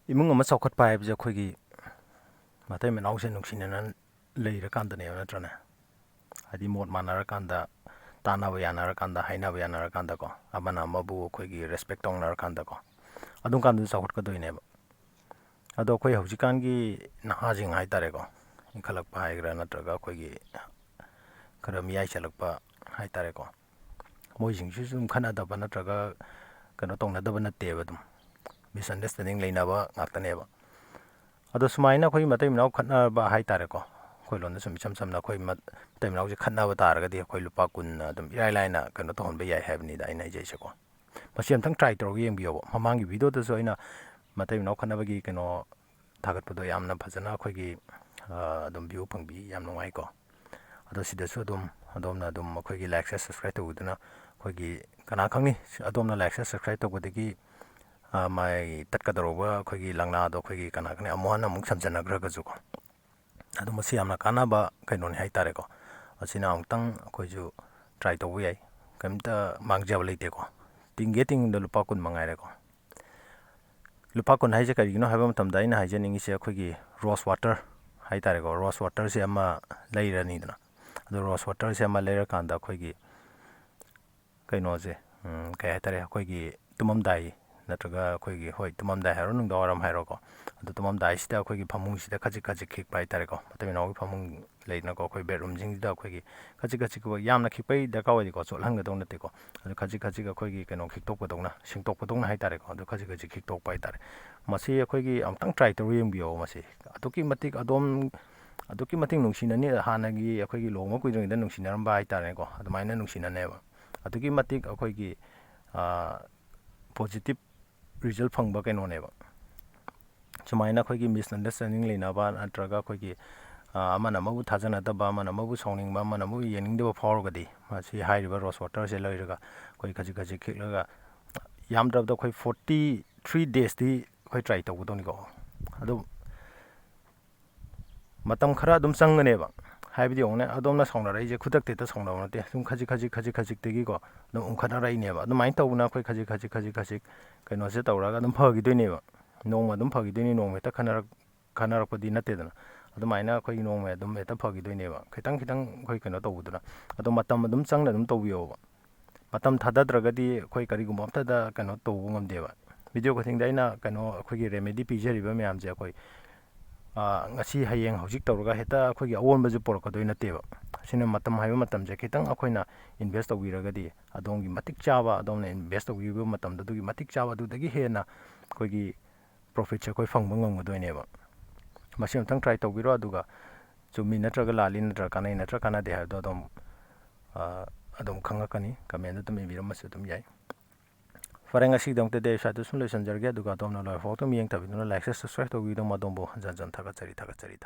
imung ama chaukhatpa haibse akhoi matai manause nungsinana leirakandaneba natrane hadi mot manarakanda tanaba yanarakanda hainaba yanarakanda ko amana amabu akhoi respect tongnarakanda ko adum kandu chaukhatkadoineba ado akhoi haujikangi nahajing haitare ko inkhalakpa haigra natraga akhoi khara miyai chalakpa haitare ko moisingsu sum khanadaba natraga kano tongnadaba natteba dum misunderstanding leinaba ngaktaneba ado sumaina akhoi matai manau khatnaba haitare ko akhoi londa sum icham chamna akhoi matai manau je khatnaba taragadi akhoi lupa kun adum irai laina kano tonhonba yai haibni da aina ijaise ko masi amthang try tawrga yengbiyoba mamangi video da so aina matai manau khatnabagi kano thagatpado yamna phajana akhoi adum view phangbi yam nungai ko ado sidasu adomna akhoi like share subscribe tawuduna akhoi kana khangni adomna like share subscribe tawbadagi mai tatkadaroba akhoi langna do akhoi kana khani amuhana amuk samjanagragazu ko ado masi yamna kanaba kainoni haitare ko asina amtang akhoi try tawbu yai kamta mangjaba leite ko tingge da lupa kun mangaire ko lupa kun haije karigino haiba matamda aina haijaningise akhoi rose water haitare ko rose water se ama leirani dana ado rose water se ama leirakanda akhoi kainose kai haitare akhoi tumamdai natraga akhoi hoi tumamdai hairo nungdawaram hairo ko ado tumamdai sida akhoi phamung sida khajik khikpa haitare ko matai manau phamung leina ko akhoi bedroom jingda akhoi khajik ko yamna khikpai daka wadi ko cholhangadong nate ko ado khajik akhoi kaino khiktokpadongna singtokpadongna haitare ko ado khajik khiktokpa haitare masi akhoi amtang try tawru yengbiyo masi atuki matik aduki matik nungsinani hanagi akhoi longma kuidrongida nungsinaramba haitare ko adumaina nungsinaneba aduki matik akhoi positive result phangba kainoneba sumaina akhoi misunderstanding leinaba natraga akhoi amana mabu thajanadaba amana mabu sauningba amana mabu yeningdaba phawrgadi masi hairiba rose water se leiraga akhoi khajik khiklaga yamdrabda akhoi 43 days di akhoi try tawbudoni ko ado matam khara adum changaneba haibidi ongne adomna saunaraije khudak te saunaba nate sum khajik tegi ko dum umkhanarai-neba adumain tawbuna akhoi khajik kaino se tawraga dum phagidoineba nongma dum phagidoini nongma ta khanarakpadi natedana adumaina akhoi nongma dum eta phagidoineba khitang akhoi kaino tawbuduna ado matam dum changna dum tawbiyoba matam thadadragadi akhoi karigumba amtada kaino tawbu ngamdeba video khatingda aina kaino akhoi remedy pijariba myamje akhoi ngasi hayeng hojik tawraga heta akhoi awonbaje porakadoi nateba sina matam haiba matamje khitang akhoi invest tawbiragadi adongi matik chaba adomna invest tawbiba matamda dugi matik chaba dudagi hena akhoi profit se akhoi phangba ngamgadoineba masi amtang try tawbiro aduga chumi natraga lali natraga kanai natraga kanade haibdo adom khangakani comment dum ibiramasu dum yai fare ngasidongtade sadu sum loisanjarge aduga adomna loi phoktum yeng tabiduna like subscribe tawbidong madongbo hanjan thagatsari